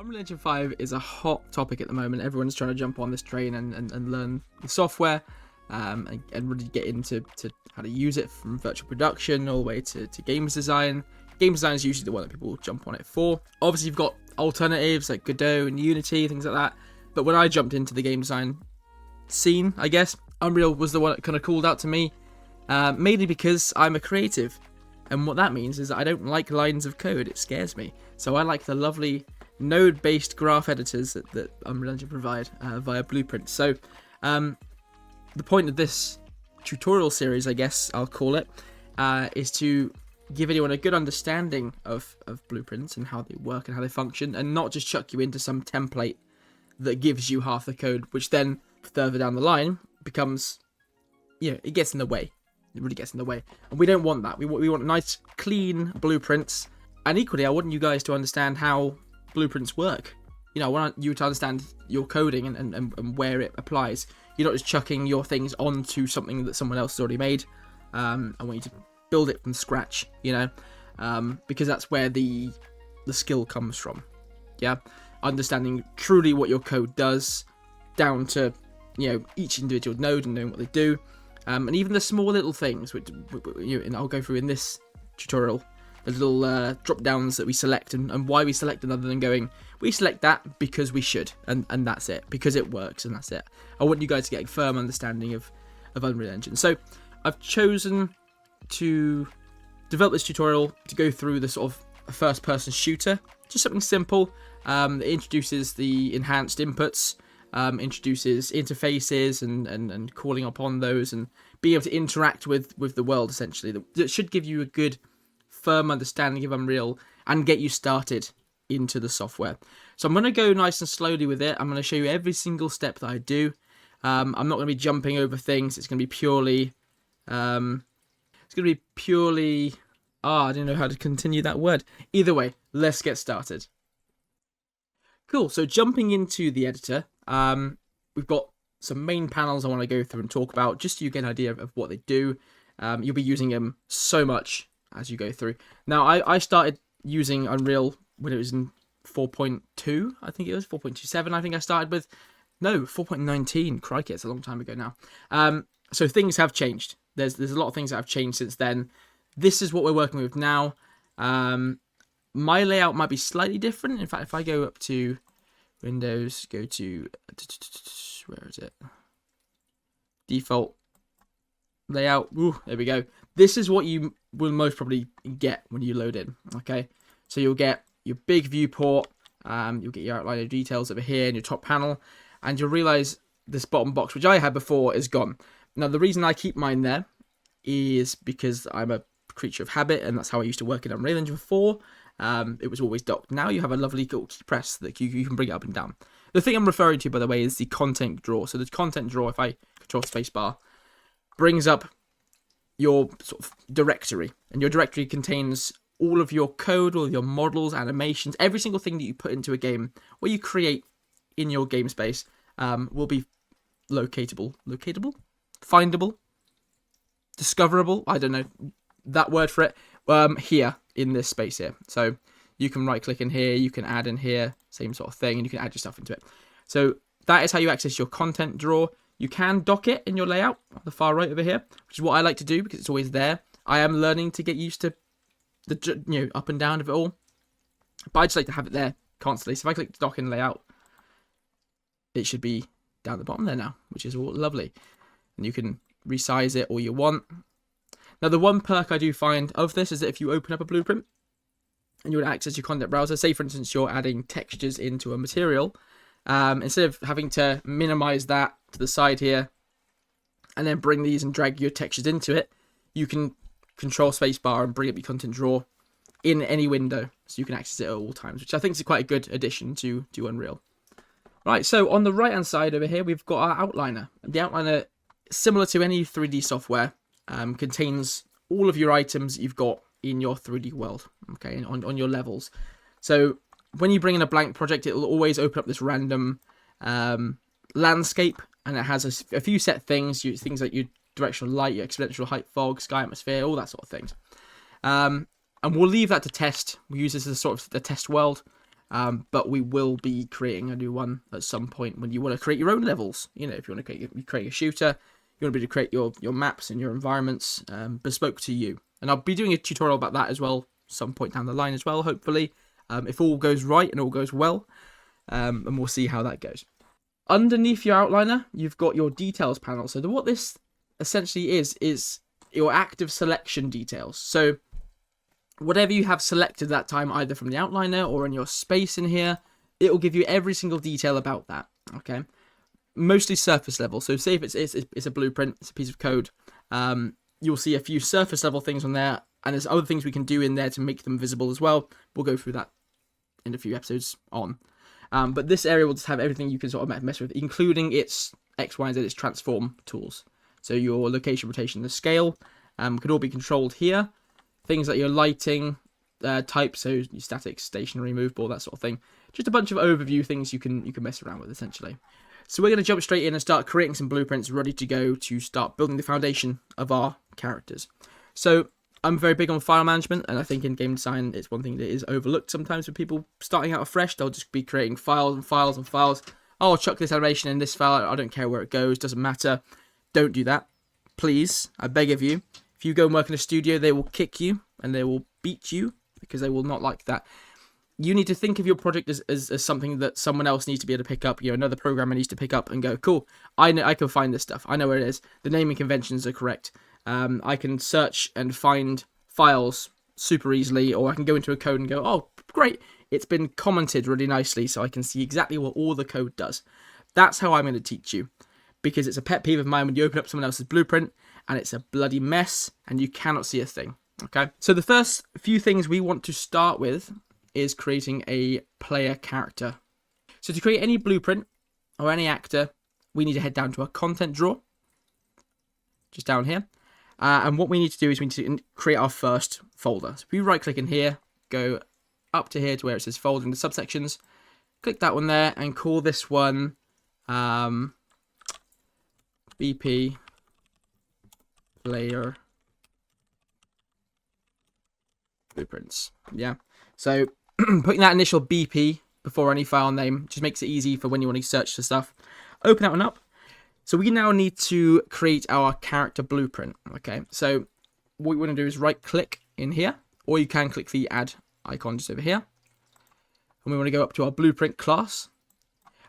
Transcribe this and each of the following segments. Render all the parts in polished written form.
Unreal Engine 5 is a hot topic at the moment. Everyone's trying to jump on this train and learn the software and really get into how to use it, from virtual production all the way to games design. Games design is usually the one that people jump on it for. Obviously, you've got alternatives like Godot and Unity, things like that. But when I jumped into the game design scene, I guess, Unreal was the one that kind of called out to me, mainly because I'm a creative. And what that means is that I don't like lines of code. It scares me. So I like the lovely node-based graph editors that Unreal Engine provide via Blueprints. So the point of this tutorial series, I guess I'll call it, is to give anyone a good understanding of Blueprints and how they work and how they function, and not just chuck you into some template that gives you half the code, which then further down the line becomes, it gets in the way. It really gets in the way. And we don't want that. We want nice, clean blueprints. And equally, I want you guys to understand how blueprints work. I want you to understand your coding and where it applies. You're not just chucking your things onto something that someone else has already made. I want you to build it from scratch, because that's where the skill comes from. Yeah, understanding truly what your code does, down to each individual node and knowing what they do, and even the small little things, which and I'll go through in this tutorial. The little drop downs that we select and why we select them, other than going, we select that because we should, and that's it, because it works, and that's it. I want you guys to get a firm understanding of Unreal Engine. So I've chosen to develop this tutorial to go through the sort of first person shooter, just something simple. It introduces the enhanced inputs, introduces interfaces and calling upon those, and being able to interact with the world, essentially. That should give you a good firm understanding of Unreal and get you started into the software. So I'm going to go nice and slowly with it. I'm going to show you every single step that I do. I'm not going to be jumping over things. It's going to be purely I don't know how to continue that word. Either way, let's get started. Cool. So jumping into the editor, we've got some main panels I want to go through and talk about, just so you get an idea of what they do. You'll be using them so much as you go through. Now, I started using Unreal when it was in 4.2, I think it was, 4.27 I think I started with. No, 4.19, crikey, it's a long time ago now. So things have changed. There's a lot of things that have changed since then. This is what we're working with now. My layout might be slightly different. In fact, if I go up to Windows, go to, where is it? Default layout. Ooh, there we go. This is what you will most probably get when you load in. Okay, so you'll get your big viewport. You'll get your outline of details over here in your top panel, and you'll realize this bottom box, which I had before, is gone. Now, the reason I keep mine there is because I'm a creature of habit, and that's how I used to work in Unreal Engine 4. It was always docked. Now you have a lovely little key press that you can bring it up and down. The thing I'm referring to, by the way, is the content drawer. So the content drawer, if I control spacebar, brings up your sort of directory, and your directory contains all of your code, all of your models, animations, every single thing that you put into a game, or you create in your game space, will be locatable, findable, discoverable, I don't know that word for it, here in this space here. So you can right click in here, you can add in here, same sort of thing, and you can add your stuff into it. So that is how you access your content drawer. You can dock it in your layout on the far right over here, which is what I like to do because it's always there. I am learning to get used to the up and down of it all, but I just like to have it there constantly. So if I click dock in layout, it should be down the bottom there now, which is all lovely. And you can resize it all you want. Now, the one perk I do find of this is that if you open up a blueprint and you want to access your content browser, say for instance you're adding textures into a material, instead of having to minimize that to the side here and then bring these and drag your textures into it, you can control spacebar and bring up your content drawer in any window, so you can access it at all times, which I think is quite a good addition to Unreal. Right, so on the right hand side over here, we've got our outliner. The outliner, similar to any 3D software, contains all of your items that you've got in your 3D world, okay, on your levels. So when you bring in a blank project, it will always open up this random landscape, and it has a few set things, things like your directional light, your exponential height, fog, sky atmosphere, all that sort of things. And we'll leave that to test. We use this as sort of the test world. but we will be creating a new one at some point when you want to create your own levels. You know, if you want to create a shooter, you want to be able to create your maps and your environments bespoke to you. And I'll be doing a tutorial about that as well some point down the line as well, hopefully, if all goes right and all goes well, and we'll see how that goes. Underneath your outliner, you've got your details panel. So what this essentially is your active selection details. So whatever you have selected that time, either from the outliner or in your space in here, it will give you every single detail about that, okay? Mostly surface level. So say if it's a blueprint, it's a piece of code, you'll see a few surface level things on there, and there's other things we can do in there to make them visible as well. We'll go through that in a few episodes on. But this area will just have everything you can sort of mess with, including its X, Y, and Z, its transform tools. So your location, rotation, the scale could all be controlled here. Things like your lighting type, so your static, stationary, movable, that sort of thing. Just a bunch of overview things you can mess around with, essentially. So we're going to jump straight in and start creating some blueprints ready to go to start building the foundation of our characters. So I'm very big on file management, and I think in game design it's one thing that is overlooked sometimes with people starting out afresh. They'll just be creating files and files and files. Oh, I'll chuck this animation in this file. I don't care where it goes. Doesn't matter. Don't do that. Please, I beg of you. If you go and work in a studio, they will kick you and they will beat you because they will not like that. You need to think of your project as something that someone else needs to be able to pick up. You know, another programmer needs to pick up and go, cool, I know I can find this stuff. I know where it is. The naming conventions are correct. I can search and find files super easily, or I can go into a code and go, oh, great, it's been commented really nicely, so I can see exactly what all the code does. That's how I'm going to teach you, because it's a pet peeve of mine when you open up someone else's blueprint and it's a bloody mess and you cannot see a thing. Okay, so the first few things we want to start with is creating a player character. So to create any blueprint or any actor, we need to head down to our content drawer, just down here. And what we need to do is we need to create our first folder. So if we right click in here, go up to here to where it says folder in the subsections, click that one there and call this one BP player blueprints. Yeah, so putting that initial BP before any file name just makes it easy for when you want to search for stuff. Open that one up. So we now need to create our character blueprint. Okay, so what we want to do is right click in here, or you can click the add icon just over here, and we want to go up to our blueprint class,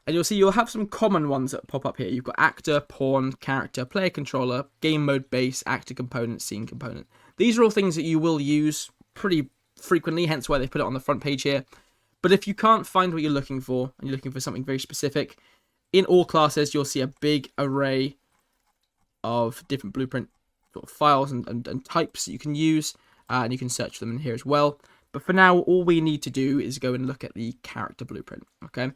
and you'll see you'll have some common ones that pop up here. You've got actor, pawn, character, player controller, game mode base, actor component, scene component. These are all things that you will use pretty frequently, hence why they put it on the front page here. But if you can't find what you're looking for, and you're looking for something very specific, in all classes you'll see a big array of different blueprint sort of files and types that you can use, and you can search for them in here as well. But for now, all we need to do is go and look at the character blueprint. Okay,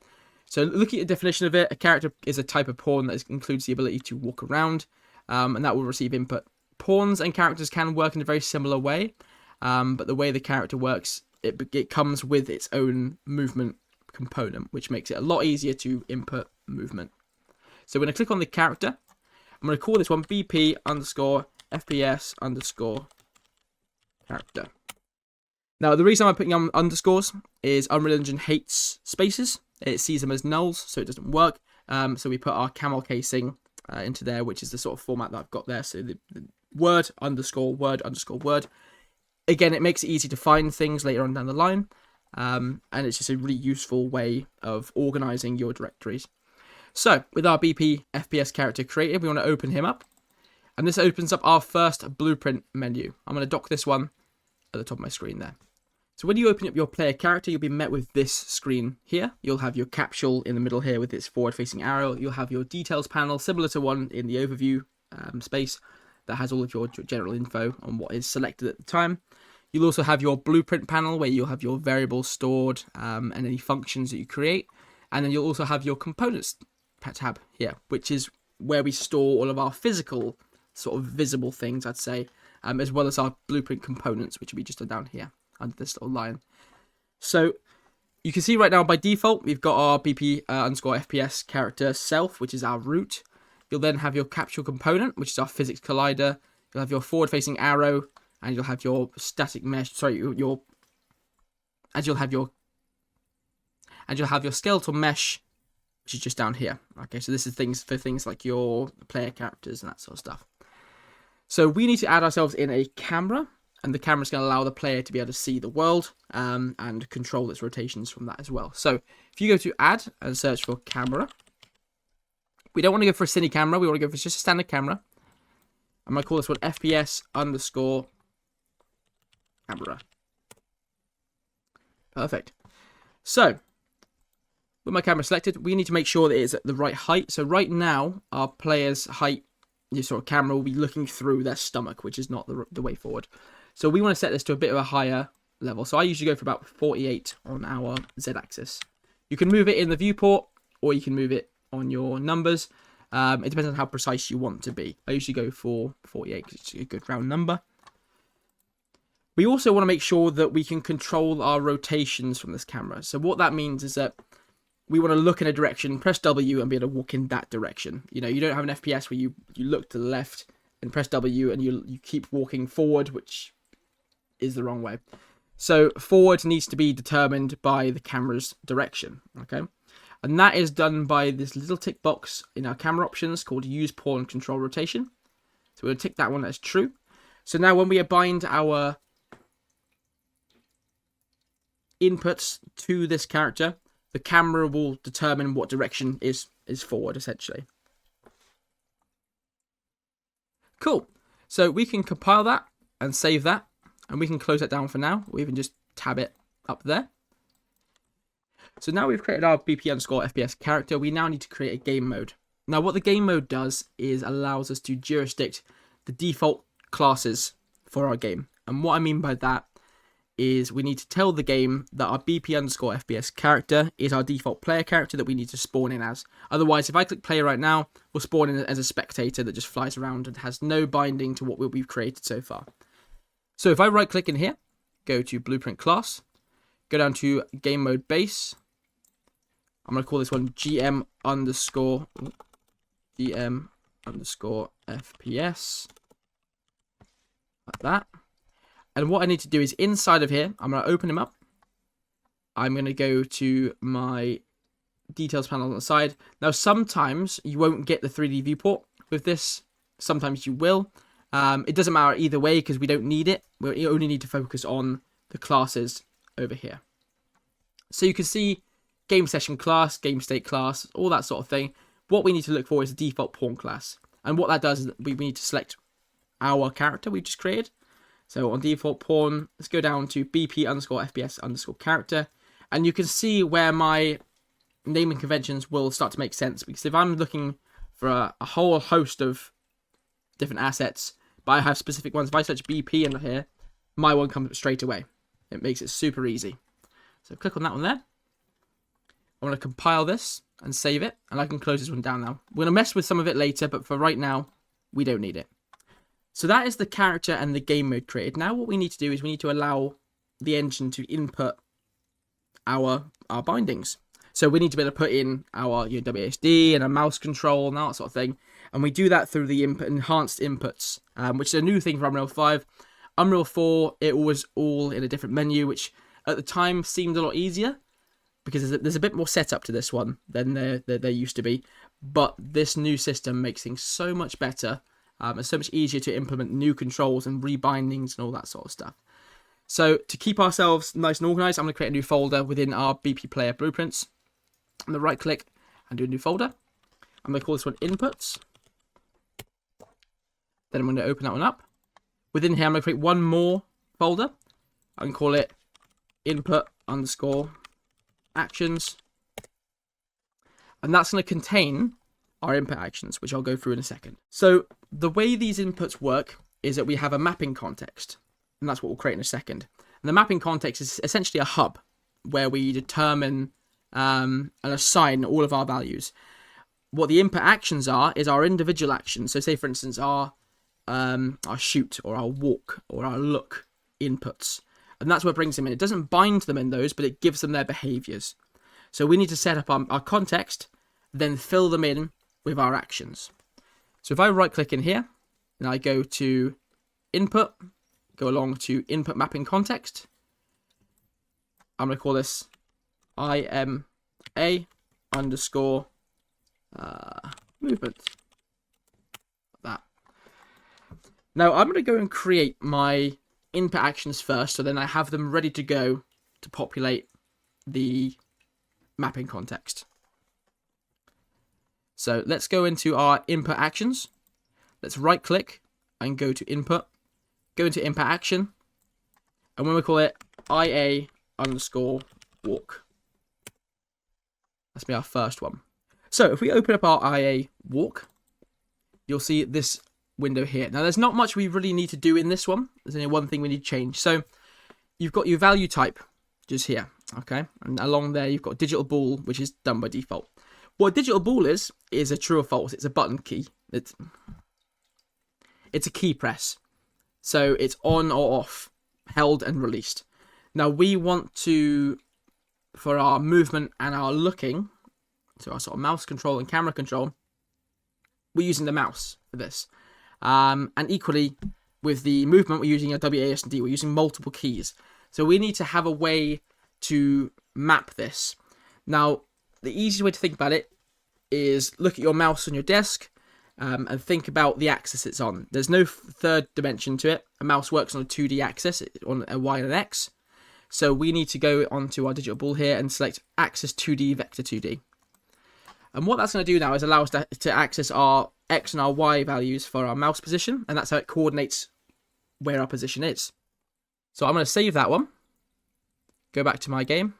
so looking at the definition of it, a character is a type of pawn that includes the ability to walk around, and that will receive input. Pawns and characters can work in a very similar way, but the way the character works, it comes with its own movement component, which makes it a lot easier to input movement. So we're going to click on the character. I'm going to call this one BP underscore FPS underscore character. Now, the reason I'm putting on underscores is Unreal Engine hates spaces. It sees them as nulls, so it doesn't work. So we put our camel casing into there, which is the sort of format that I've got there. So the word underscore word underscore word. Again, it makes it easy to find things later on down the line. And it's just a really useful way of organizing your directories. So with our BP FPS character created, we want to open him up. And this opens up our first blueprint menu. I'm going to dock this one at the top of my screen there. So when you open up your player character, you'll be met with this screen here. You'll have your capsule in the middle here with its forward-facing arrow. You'll have your details panel, similar to one in the overview space, that has all of your general info on what is selected at the time. You'll also have your blueprint panel where you'll have your variables stored and any functions that you create. And then you'll also have your components tab here, which is where we store all of our physical sort of visible things, I'd say, as well as our blueprint components, which will be just down here under this little line. So you can see right now by default, we've got our BP underscore FPS character self, which is our root. You'll then have your capsule component, which is our physics collider. You'll have your forward-facing arrow, and you'll have your static mesh. Sorry, you'll have your and you'll have your skeletal mesh, which is just down here. Okay, so this is things like your player characters and that sort of stuff. So we need to add ourselves in a camera, and the camera is going to allow the player to be able to see the world and control its rotations from that as well. So if you go to add and search for camera, we don't want to go for a cine camera. We want to go for just a standard camera. I'm going to call this one FPS underscore camera. Perfect. So with my camera selected, we need to make sure that it's at the right height. So right now, our player's height, your sort of camera will be looking through their stomach, which is not the way forward. So we want to set this to a bit of a higher level. So I usually go for about 48 on our Z-axis. You can move it in the viewport, or you can move it on your numbers. It depends on how precise you want to be. I usually go for 48 because it's a good round number. We also want to make sure that we can control our rotations from this camera. So what that means is that we want to look in a direction, press W, and be able to walk in that direction. You know, you don't have an FPS where you look to the left and press W and you keep walking forward, which is the wrong way. So forward needs to be determined by the camera's direction, okay? And that is done by this little tick box in our camera options called Use Pawn Control Rotation. So we're going to tick that one as true. So now when we bind our inputs to this character, the camera will determine what direction is forward, essentially. Cool. So we can compile that and save that, and we can close that down for now. We even just tab it up there. So now we've created our BP underscore FPS character, we now need to create a game mode. Now what the game mode does is allows us to jurisdict the default classes for our game. And what I mean by that is we need to tell the game that our BP underscore FPS character is our default player character that we need to spawn in as. Otherwise, if I click play right now, we'll spawn in as a spectator that just flies around and has no binding to what we've created so far. So if I right click in here, go to blueprint class, go down to game mode base, I'm going to call this one GM underscore FPS, like that. And what I need to do is inside of here, I'm going to open him up. I'm going to go to my details panel on the side. Now, sometimes you won't get the 3D viewport with this. Sometimes you will. It doesn't matter either way because we don't need it. We only need to focus on the classes over here. So you can see game session class, game state class, all that sort of thing. What we need to look for is the default pawn class. And what that does is we need to select our character we just created. So on default pawn, let's go down to BP underscore FPS underscore character. And you can see where my naming conventions will start to make sense. Because if I'm looking for a whole host of different assets, but I have specific ones, if I search BP in here, my one comes up straight away. It makes it super easy. So click on that one there. I'm going to compile this and save it. And I can close this one down now. We're going to mess with some of it later, but for right now, we don't need it. So that is the character and the game mode created. Now what we need to do is we need to allow the engine to input our bindings. So we need to be able to put in our WASD and a mouse control and that sort of thing. And we do that through the enhanced inputs, which is a new thing for Unreal 5. Unreal 4, it was all in a different menu, which at the time seemed a lot easier because there's a bit more setup to this one than there used to be. But this new system makes things so much better. It's so much easier to implement new controls and rebindings and all that sort of stuff. So to keep ourselves nice and organized, I'm going to create a new folder within our BP player blueprints. I'm going to right click and do a new folder. I'm going to call this one inputs. Then I'm going to open that one up. Within here, I'm going to create one more folder. I can call it input underscore actions. And that's going to contain our input actions, which I'll go through in a second. So the way these inputs work is that we have a mapping context, and that's what we'll create in a second. And the mapping context is essentially a hub where we determine and assign all of our values. What the input actions are is our individual actions. So say, for instance, our shoot or our walk or our look inputs. And that's what brings them in. It doesn't bind them in those, but it gives them their behaviors. So we need to set up our context, then fill them in with our actions. So if I right click in here and I go to input, go along to input mapping context, I'm going to call this IM A underscore movement. Like that. Now I'm going to go and create my input actions first, so then I have them ready to go to populate the mapping context. So let's go into our input actions. Let's right click and go to input, go into input action, and when we call it IA underscore walk. That's be our first one. So if we open up our IA walk, you'll see this window here. Now there's not much we really need to do in this one. There's only one thing we need to change. So you've got your value type just here, okay? And along there you've got digital ball, which is done by default. What a digital ball is a true or false. It's a button key. It's a key press. So it's on or off, held and released. Now we want to, for our movement and our looking, so our sort of mouse control and camera control, we're using the mouse for this. And equally with the movement, we're using a WASD. We're using multiple keys. So we need to have a way to map this. Now, the easiest way to think about it is look at your mouse on your desk and think about the axis it's on. There's no third dimension to it. A mouse works on a 2D axis, on a Y and an X. So we need to go onto our digital ball here and select axis 2D, vector 2D. And what that's going to do now is allow us to access our X and our Y values for our mouse position, and that's how it coordinates where our position is. So I'm going to save that one, go back to my game.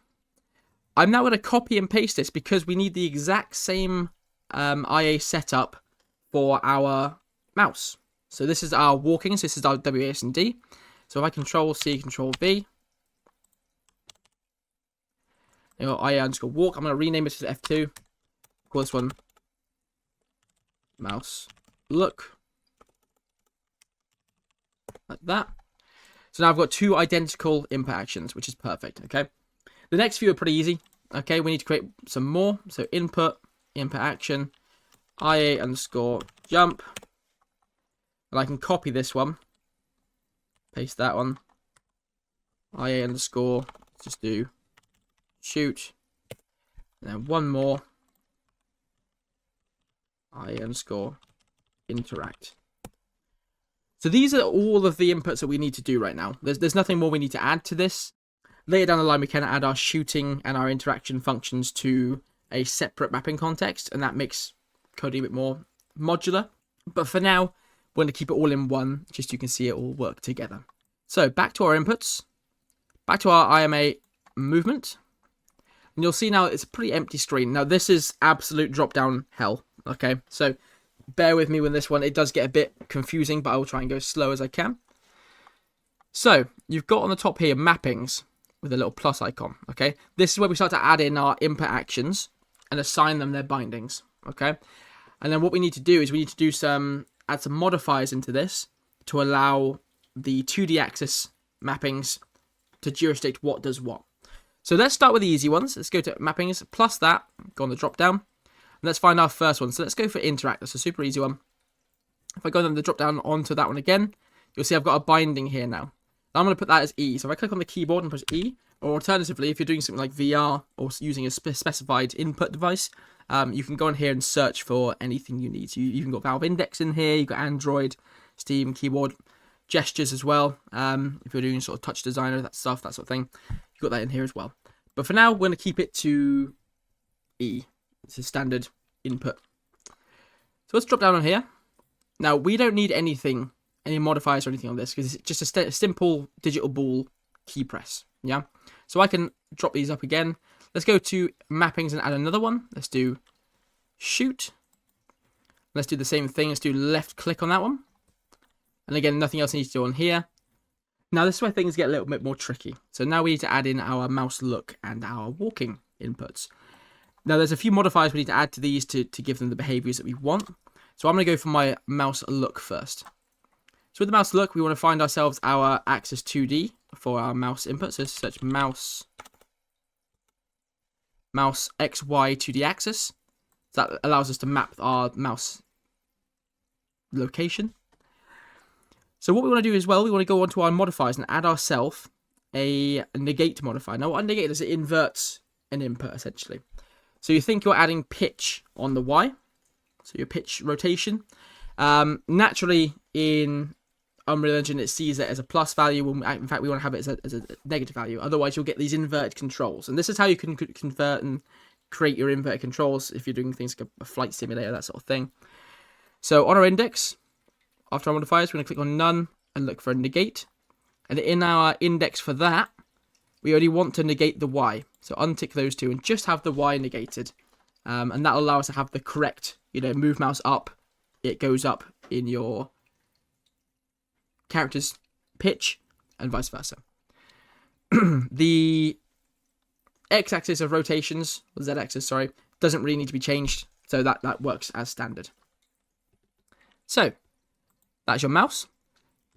I'm now going to copy and paste this because we need the exact same IA setup for our mouse. So this is our walking, so this is our WASD. So if I Control C, Control V, you know, IA underscore walk, I'm going to rename it to F2. Call this one mouse look. Like that. So now I've got two identical input actions, which is perfect, okay? The next few are pretty easy, okay? We need to create some more. So input action, IA underscore jump. And I can copy this one, paste that one. IA underscore, just do shoot. And then one more. IA underscore interact. So these are all of the inputs that we need to do right now. There's nothing more we need to add to this. Later down the line, we can add our shooting and our interaction functions to a separate mapping context, and that makes coding a bit more modular. But for now, we're going to keep it all in one, just so you can see it all work together. So back to our inputs, back to our IMA movement, and you'll see now it's a pretty empty screen. Now this is absolute drop-down hell, okay? So bear with me with this one. It does get a bit confusing, but I will try and go as slow as I can. So you've got on the top here mappings with a little plus icon, okay? This is where we start to add in our input actions and assign them their bindings, okay? And then what we need to do is we need to do add some modifiers into this to allow the 2D axis mappings to jurisdict what does what. So let's start with the easy ones. Let's go to mappings, plus that, go on the drop down. And let's find our first one. So let's go for interact. That's a super easy one. If I go on the drop down onto that one again, you'll see I've got a binding here now. I'm going to put that as E. So if I click on the keyboard and press E, or alternatively, if you're doing something like VR or using a specified input device, you can go in here and search for anything you need. So you've even got Valve Index in here. You've got Android, Steam, keyboard, gestures as well. If you're doing sort of touch designer, that stuff, that sort of thing, you've got that in here as well. But for now, we're going to keep it to E. It's a standard input. So let's drop down on here. Now, we don't need anything, any modifiers or anything on this, because it's just a simple digital ball key press. Yeah. So I can drop these up again. Let's go to mappings and add another one. Let's do shoot. Let's do the same thing. Let's do left click on that one. And again, nothing else needs to do on here. Now, this is where things get a little bit more tricky. So now we need to add in our mouse look and our walking inputs. Now, there's a few modifiers we need to add to these to give them the behaviors that we want. So I'm going to go for my mouse look first. So with the mouse look, we want to find ourselves our axis 2D for our mouse input. So search mouse XY 2D axis. So that allows us to map our mouse location. So what we want to do as well, we want to go onto our modifiers and add ourselves a negate modifier. Now what a negate is, it inverts an input essentially. So you think you're adding pitch on the Y, so your pitch rotation. Naturally, in Unreal Engine, it sees it as a plus value. In fact, we want to have it as a negative value. Otherwise, you'll get these inverted controls. And this is how you can convert and create your inverted controls if you're doing things like a flight simulator, that sort of thing. So on our index, after our modifiers, we're going to click on none and look for a negate. And in our index for that, we only want to negate the Y. So untick those two and just have the Y negated. And that'll allow us to have the correct, move mouse up, it goes up in your character's pitch, and vice versa. The x-axis of rotations, or z-axis, sorry, doesn't really need to be changed, so that works as standard. So, that's your mouse.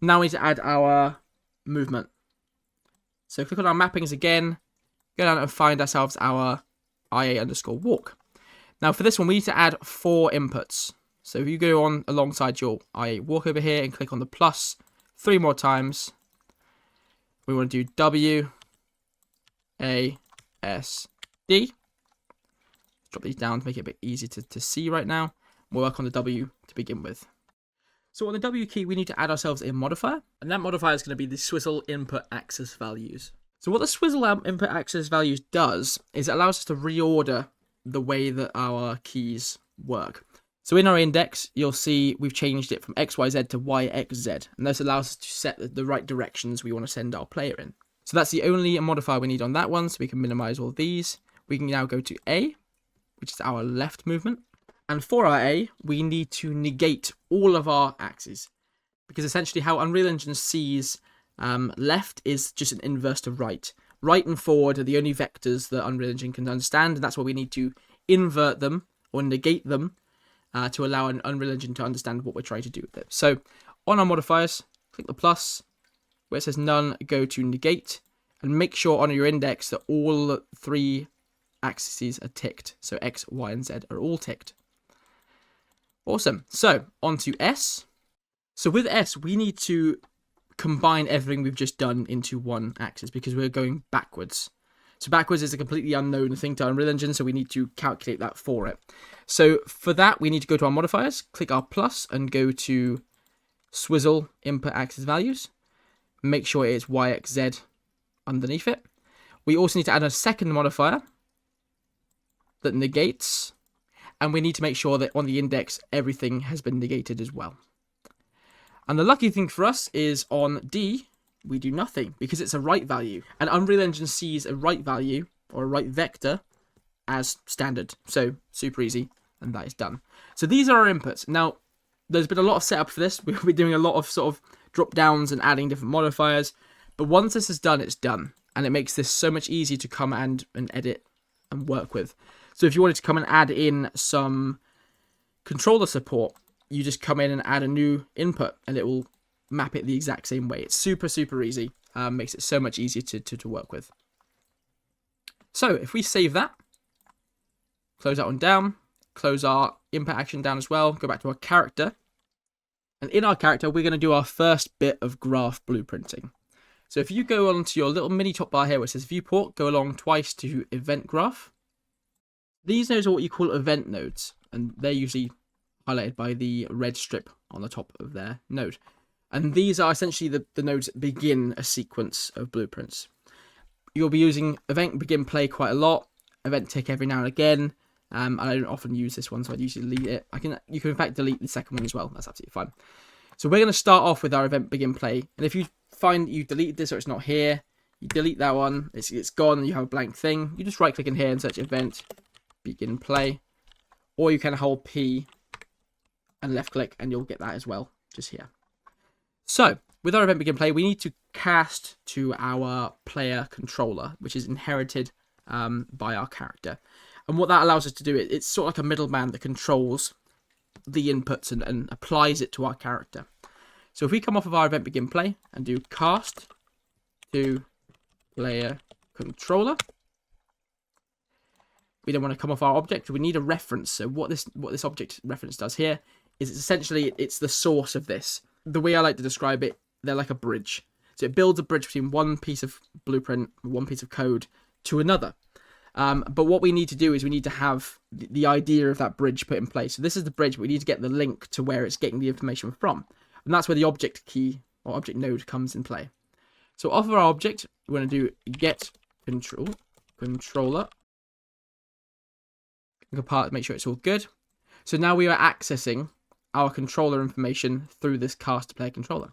Now we need to add our movement. So click on our mappings again, go down and find ourselves our IA_walk. Now for this one, we need to add 4 inputs. So if you go on alongside your IA walk over here and click on the plus 3 more times, we want to do W, A, S, D. Drop these down to make it a bit easier to see right now. We'll work on the W to begin with. So on the W key, we need to add ourselves a modifier, and that modifier is going to be the swizzle input axis values. So what the swizzle input axis values does is it allows us to reorder the way that our keys work. So in our index, you'll see we've changed it from XYZ to YXZ, and this allows us to set the right directions we want to send our player in. So that's the only modifier we need on that one, so we can minimize all these. We can now go to A, which is our left movement. And for our A, we need to negate all of our axes, because essentially how Unreal Engine sees left is just an inverse to right. Right and forward are the only vectors that Unreal Engine can understand, and that's why we need to invert them or negate them to allow an Unreal Engine to understand what we're trying to do with it. So on our modifiers, click the plus, where it says none, go to negate, and make sure on your index that all 3 axes are ticked. So X, Y, and Z are all ticked. Awesome. So on to S. So with S, we need to combine everything we've just done into one axis because we're going backwards. So backwards is a completely unknown thing to Unreal Engine, so we need to calculate that for it. So for that, we need to go to our modifiers, click our plus, and go to swizzle input axis values. Make sure it's YXZ underneath it. We also need to add a second modifier that negates, and we need to make sure that on the index, everything has been negated as well. And the lucky thing for us is on D, we do nothing because it's a right value. And Unreal Engine sees a right value or a right vector as standard. So super easy, and that is done. So these are our inputs. Now, there's been a lot of setup for this. We'll be doing a lot of sort of drop downs and adding different modifiers. But once this is done, it's done. And it makes this so much easier to come and edit and work with. So if you wanted to come and add in some controller support, you just come in and add a new input and it will map it the exact same way. It's super, super easy. Makes it so much easier to work with. So if we save that, close that one down, close our input action down as well, go back to our character. And in our character, we're going to do our first bit of graph blueprinting. So if you go onto your little mini top bar here where it says viewport, go along twice to event graph. These nodes are what you call event nodes, and they're usually highlighted by the red strip on the top of their node. And these are essentially the nodes that begin a sequence of blueprints. You'll be using event begin play quite a lot, event tick every now and again. I don't often use this one, so I'd usually delete it. You can in fact delete the second one as well. That's absolutely fine. So we're going to start off with our event begin play, and if you find you deleted this or it's not here, you delete that one. It's gone, and you have a blank thing. You just right click in here and search event begin play, or you can hold P and left click, and you'll get that as well, just here. So with our event begin play, we need to cast to our player controller, which is inherited by our character. And what that allows us to do, it's sort of like a middleman that controls the inputs and applies it to our character. So if we come off of our event begin play and do cast to player controller, we don't want to come off our object. We need a reference. So what this object reference does here is it's the source of this. The way I like to describe it, they're like a bridge. So it builds a bridge between one piece of blueprint, one piece of code to another. But what we need to do is we need to have the idea of that bridge put in place. So this is the bridge, but we need to get the link to where it's getting the information from. And that's where the object key or object node comes in play. So off of our object, we're going to do get controller. Compile it, make sure it's all good. So now we are accessing our controller information through this cast player controller.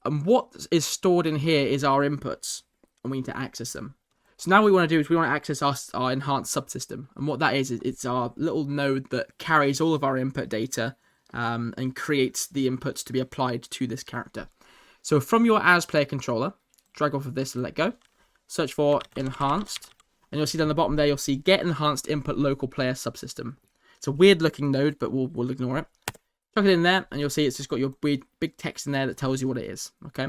And what is stored in here is our inputs, and we need to access them. So now what we want to do is we want to access our enhanced subsystem. And what that is it's our little node that carries all of our input data and creates the inputs to be applied to this character. So from your as player controller, drag off of this and let go. Search for enhanced. And you'll see down the bottom there, you'll see get enhanced input local player subsystem. It's a weird looking node, but we'll ignore it. Chuck it in there, and you'll see it's just got your weird big text in there that tells you what it is. Okay.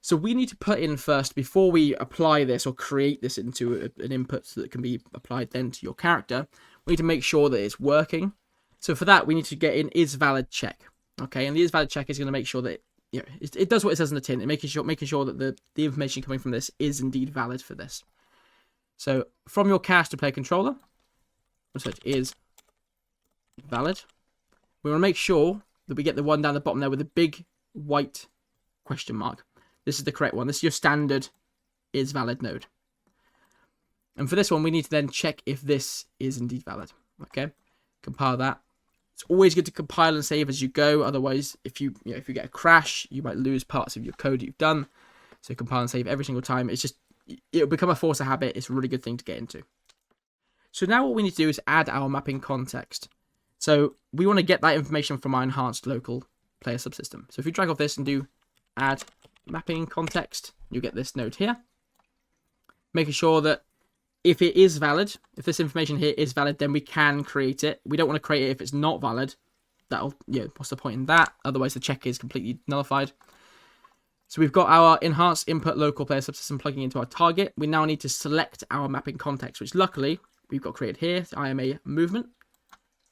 So we need to put in first, before we apply this or create this into an input that can be applied then to your character, we need to make sure that it's working. So for that, we need to get in is valid check. Okay, and the is valid check is going to make sure that it does what it says in the tin, and making sure that the information coming from this is indeed valid for this. So from your cast to player controller, we'll search is valid. We want to make sure that we get the one down the bottom there with a big white question mark. This is the correct one. This is your standard is valid node. And for this one, we need to then check if this is indeed valid. Okay, compile that. It's always good to compile and save as you go. Otherwise, if you get a crash, you might lose parts of your code you've done. So compile and save every single time. It'll become a force of habit. It's a really good thing to get into. So now what we need to do is add our mapping context. So we want to get that information from our enhanced local player subsystem. So if you drag off this and do add mapping context, you'll get this node here. Making sure that if it is valid, if this information here is valid, then we can create it. We don't want to create it if it's not valid. That'll, what's the point in that? Otherwise the check is completely nullified. So we've got our enhanced input local player subsystem plugging into our target. We now need to select our mapping context, which luckily we've got created here. So IMA movement.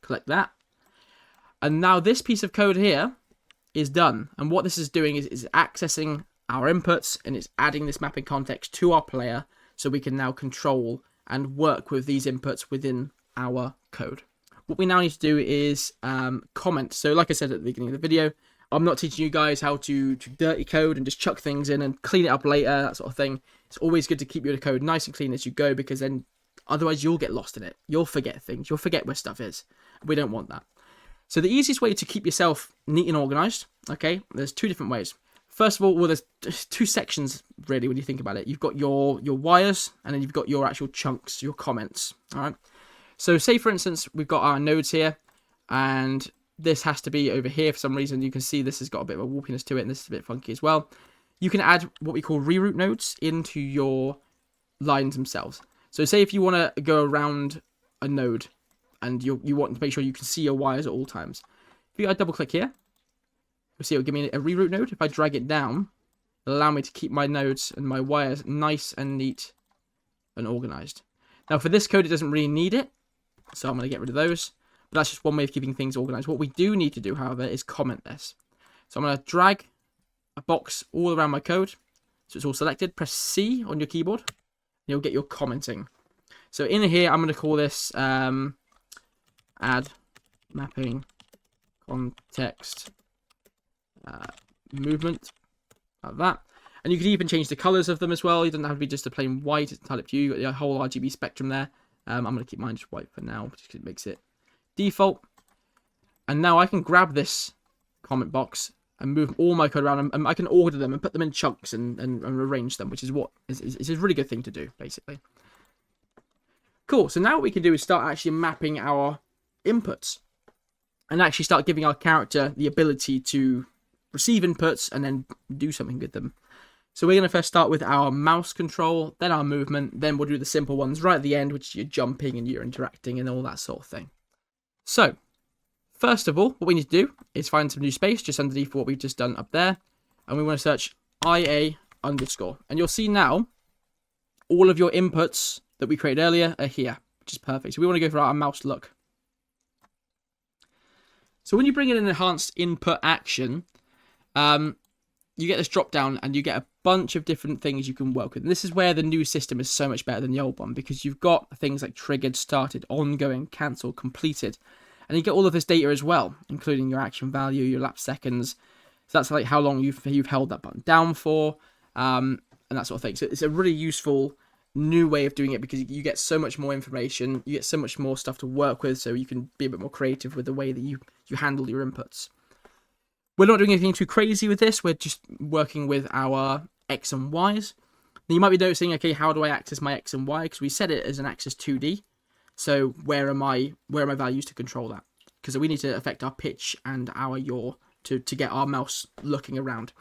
Collect that. And now this piece of code here is done. And what this is doing is accessing our inputs, and it's adding this mapping context to our player so we can now control and work with these inputs within our code. What we now need to do is comment. So like I said at the beginning of the video, I'm not teaching you guys how to dirty code and just chuck things in and clean it up later, that sort of thing. It's always good to keep your code nice and clean as you go, because then otherwise you'll get lost in it. You'll forget things. You'll forget where stuff is. We don't want that. So the easiest way to keep yourself neat and organized, okay, there's two different ways. First of all, there's two sections, really, when you think about it. You've got your wires, and then you've got your actual chunks, your comments, all right? So say, for instance, we've got our nodes here, and this has to be over here for some reason. You can see this has got a bit of a warpiness to it, and this is a bit funky as well. You can add what we call reroute nodes into your lines themselves. So say if you want to go around a node, and you want to make sure you can see your wires at all times. If I double click here, you'll see it'll give me a reroute node. If I drag it down, it'll allow me to keep my nodes and my wires nice and neat and organized. Now for this code, it doesn't really need it, so I'm going to get rid of those. But that's just one way of keeping things organized. What we do need to do, however, is comment this. So I'm going to drag a box all around my code, so it's all selected. Press C on your keyboard, and you'll get your commenting. So in here, I'm going to call this add mapping context movement, like that. And you can even change the colors of them as well. It doesn't have to be just a plain white. It's entirely up to you. You've got the whole RGB spectrum there. I'm going to keep mine just white for now, because it makes it default. And now I can grab this comment box and move all my code around, and I can order them and put them in chunks and arrange them, which is what is a really good thing to do, basically. Cool. So now what we can do is start actually mapping our inputs and actually start giving our character the ability to receive inputs and then do something with them. So we're going to first start with our mouse control, then our movement, then we'll do the simple ones right at the end, which is your jumping and your interacting and all that sort of thing. So first of all, what we need to do is find some new space just underneath what we've just done up there, and we want to search IA underscore, and you'll see now all of your inputs that we created earlier are here, which is perfect. So we want to go for our mouse look. So when you bring in an enhanced input action, you get this drop down and you get a bunch of different things you can work with. And this is where the new system is so much better than the old one, because you've got things like triggered, started, ongoing, cancelled, completed. And you get all of this data as well, including your action value, your lapse seconds. So that's like how long you've held that button down for, and that sort of thing. So it's a really useful new way of doing it, because you get so much more information, you get so much more stuff to work with, so you can be a bit more creative with the way that you handle your inputs. We're not doing anything too crazy with this, we're just working with our X and Y's. Now you might be noticing, okay, how do I access my X and Y? Because we set it as an axis 2D. So where are my values to control that? Because we need to affect our pitch and our yaw to get our mouse looking around.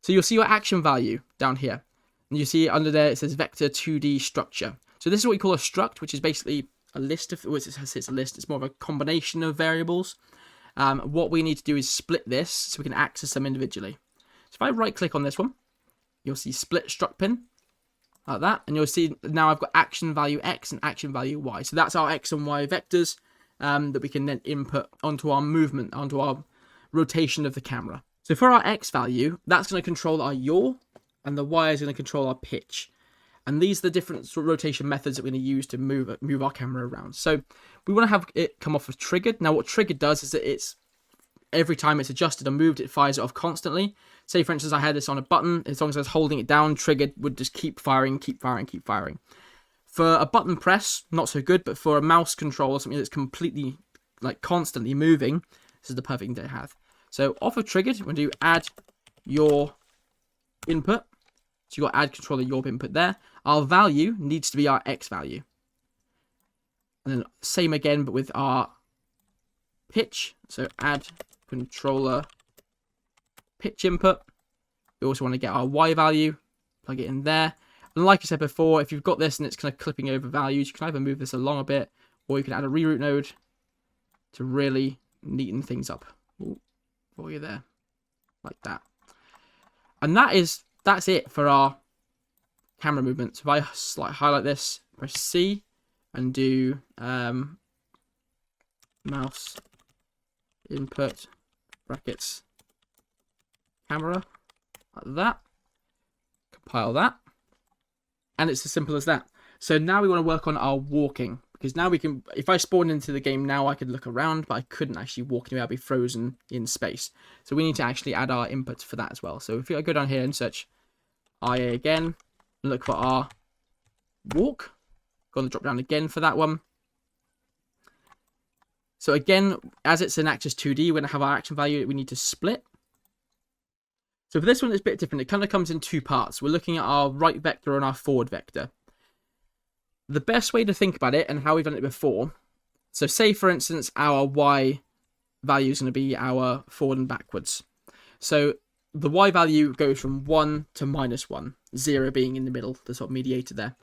So you'll see your action value down here. And you see under there, it says vector 2D structure. So this is what we call a struct, which is basically a list of, well, it's a list, it's more of a combination of variables. What we need to do is split this so we can access them individually. So if I right click on this one, you'll see split struct pin, like that. And you'll see now I've got action value X and action value Y. So that's our X and Y vectors that we can then input onto our movement, onto our rotation of the camera. So for our X value, that's going to control our yaw, and the Y is going to control our pitch. And these are the different sort of rotation methods that we're going to use to move our camera around. So we want to have it come off of triggered. Now what triggered does is that it's every time it's adjusted and moved, it fires it off constantly. Say for instance, I had this on a button. As long as I was holding it down, triggered would just keep firing, keep firing, keep firing. For a button press, not so good, but for a mouse control or something that's completely, like, constantly moving, this is the perfect thing to have. So off of triggered, we're going to do add your input. So you've got add controller yaw input there. Our value needs to be our X value. And then same again, but with our pitch. So add controller pitch input. We also want to get our Y value, plug it in there. And like I said before, if you've got this and it's kind of clipping over values, you can either move this along a bit, or you can add a reroute node to really neaten things up for you there, like that. And that's it for our camera movement. So if I highlight this, press C, and do mouse input brackets camera, like that, compile that, and it's as simple as that. So now we want to work on our walking, because now we can, if I spawn into the game now, I could look around, but I couldn't actually walk anywhere. I'd be frozen in space. So we need to actually add our inputs for that as well. So if I go down here and search IA again, look for our walk, go on the drop down again for that one. So again, as it's an axis 2D, we're going to have our action value that we need to split. So for this one, it's a bit different. It kind of comes in two parts. We're looking at our right vector and our forward vector. The best way to think about it, and how we've done it before, so say for instance our Y value is going to be our forward and backwards. So the Y value goes from 1 to -1, 0 being in the middle, the sort of mediator there.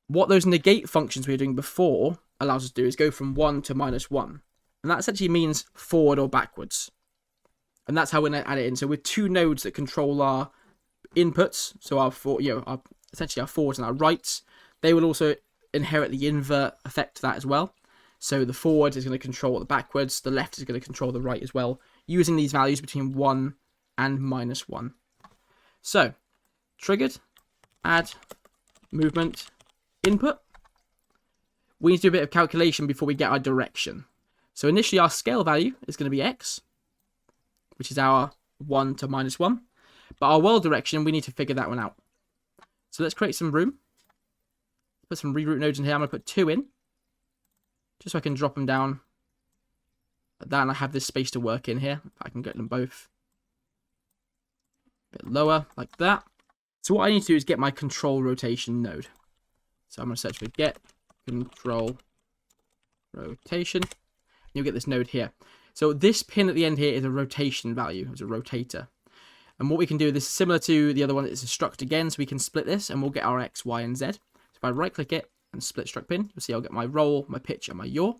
What those negate functions we were doing before allows us to do is go from 1 to -1. And that essentially means forward or backwards. And that's how we're going to add it in. So with two nodes that control our inputs, so essentially our forwards and our rights, they will also inherit the invert effect to that as well. So the forward is going to control the backwards, the left is going to control the right as well, using these values between 1 and -1. So, triggered, add, movement, input. We need to do a bit of calculation before we get our direction. So initially our scale value is going to be X, which is our 1 to -1. But our world direction, we need to figure that one out. So let's create some room. Put some reroute nodes in here. I'm going to put 2 in, just so I can drop them down like that, and I have this space to work in here. I can get them both a bit lower, like that. So what I need to do is get my control rotation node. So I'm going to search for get control rotation. And you'll get this node here. So this pin at the end here is a rotation value, it's a rotator. And what we can do, this is similar to the other one, it's a struct again, so we can split this and we'll get our X, Y, and Z. If I right click it and split struct pin, you'll see I'll get my roll, my pitch, and my yaw.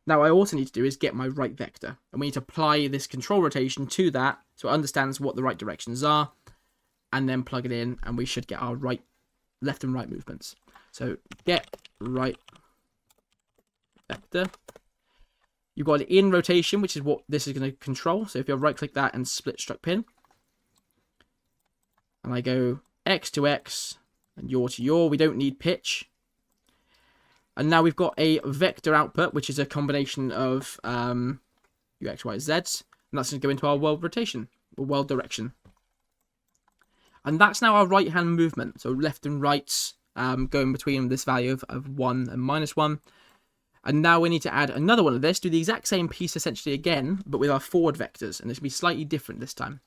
Now I also need to do is get my right vector, and we need to apply this control rotation to that so it understands what the right directions are, and then plug it in, and we should get our left and right movements. So get right vector. You've got an in rotation, which is what this is going to control. So if you right click that and split struct pin, and I go X to X and yaw to yaw. We don't need pitch. And now we've got a vector output, which is a combination of U, X, Y, Z's. And that's going to go into our world rotation, or world direction. And that's now our right-hand movement. So left and right going between this value of 1 and -1. And now we need to add another one of this, do the exact same piece essentially again, but with our forward vectors. And it's going to be slightly different this time.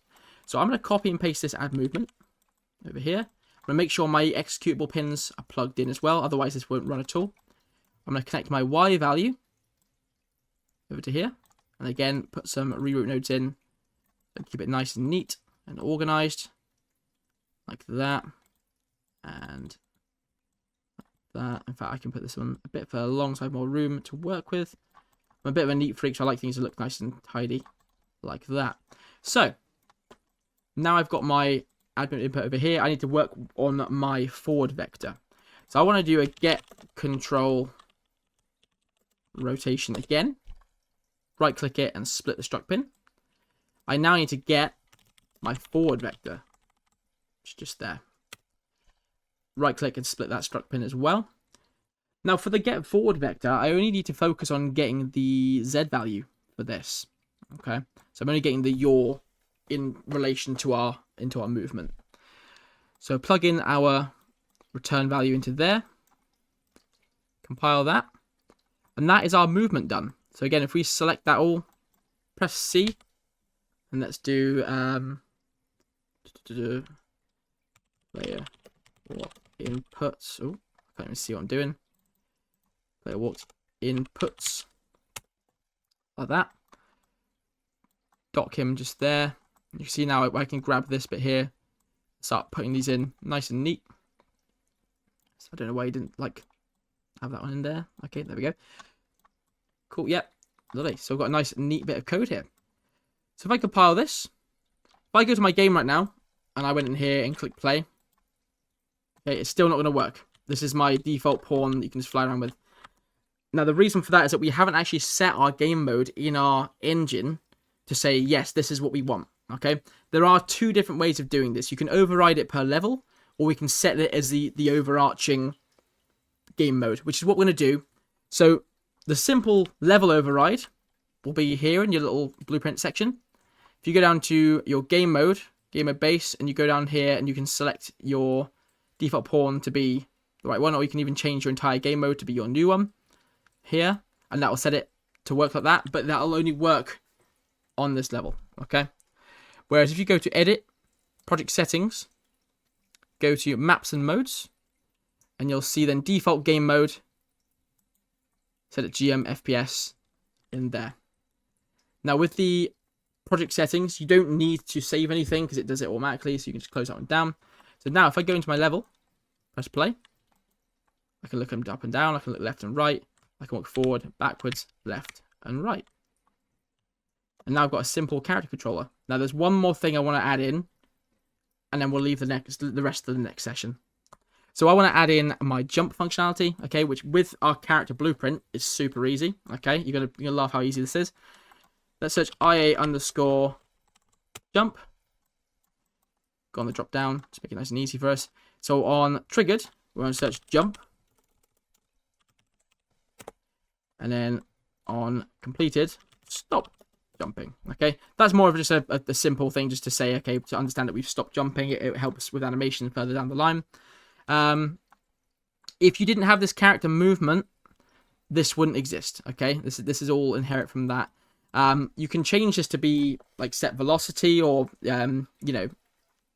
So I'm going to copy and paste this add movement over here. I'm going to make sure my executable pins are plugged in as well. Otherwise, this won't run at all. I'm going to connect my Y value over to here. And again, put some reroute nodes in. And keep it nice and neat and organized. Like that. And that. In fact, I can put this one a bit further along so I have more room to work with. I'm a bit of a neat freak, so I like things to look nice and tidy. Like that. So, now I've got my admin input over here. I need to work on my forward vector. So I want to do a get control rotation again. Right click it and split the struct pin. I now need to get my forward vector. It's just there. Right click and split that struct pin as well. Now for the get forward vector, I only need to focus on getting the Z value for this. Okay. So I'm only getting the yaw in relation to into our movement. So plug in our return value into there. Compile that. And that is our movement done. So again, if we select that all, press C, and let's do player walk inputs. Oh, I can't even see what I'm doing. Player walked inputs like that. Dock him just there. You can see now I can grab this bit here, start putting these in nice and neat. So I don't know why you didn't like have that one in there. Okay, there we go. Cool, yep. Lovely. So I've got a nice neat bit of code here. So if I compile this, if I go to my game right now, and I went in here and click play, okay, it's still not going to work. This is my default pawn that you can just fly around with. Now the reason for that is that we haven't actually set our game mode in our engine to say, yes, this is what we want, okay? There are two different ways of doing this. You can override it per level, or we can set it as the overarching game mode, which is what we're going to do. So the simple level override will be here in your little blueprint section. If you go down to your game mode base, and you go down here and you can select your default pawn to be the right one, or you can even change your entire game mode to be your new one here, and that will set it to work like that, but that will only work on this level, okay? Whereas if you go to edit, project settings, go to maps and modes, and you'll see then default game mode, set it GM FPS in there. Now with the project settings, you don't need to save anything because it does it automatically, so you can just close that one down. So now if I go into my level, press play, I can look them up and down, I can look left and right, I can walk forward, backwards, left and right. And now I've got a simple character controller. Now there's one more thing I want to add in, and then we'll leave the rest of the next session. So I want to add in my jump functionality, okay, which with our character blueprint is super easy, okay? You're gonna laugh how easy this is. Let's search IA_jump. Go on the drop down, just make it nice and easy for us. So on triggered, we're going to search jump. And then on completed, stop jumping, okay? That's more of just a simple thing just to say, okay, to understand that we've stopped jumping. It helps with animation further down the line. If you didn't have this character movement, this wouldn't exist, okay? This is all inherent from that. You can change this to be like set velocity, or you know,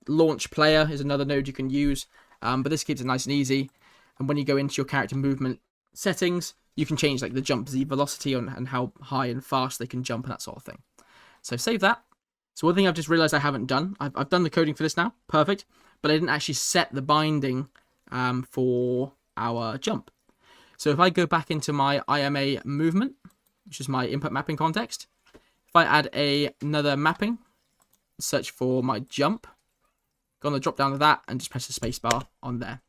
launch player is another node you can use, but this keeps it nice and easy. And when you go into your character movement settings, you can change like the jump Z velocity and how high and fast they can jump and that sort of thing. So save that. So one thing I've just realized I haven't done, I've done the coding for this now, perfect, but I didn't actually set the binding for our jump. So if I go back into my IMA movement, which is my input mapping context, if I add another mapping, search for my jump, go on the drop down to that and just press the spacebar on there.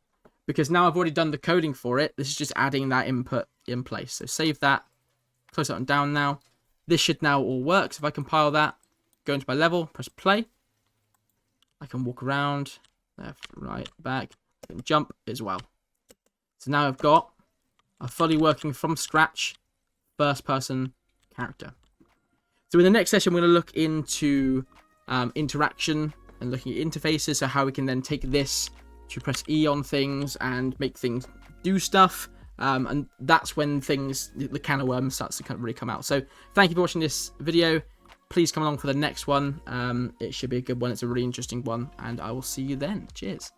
Because now I've already done the coding for it, this is just adding that input in place. So save that, close that one down now. This should now all work. So if I compile that, go into my level, press play. I can walk around, left, right, back, and jump as well. So now I've got a fully working from scratch first-person character. So in the next session, we're going to look into interaction and looking at interfaces, so how we can then take this to press E on things and make things do stuff. And that's when the can of worms starts to really come out. So thank you for watching this video. Please come along for the next one. It should be a good one. It's a really interesting one, and I will see you then. Cheers.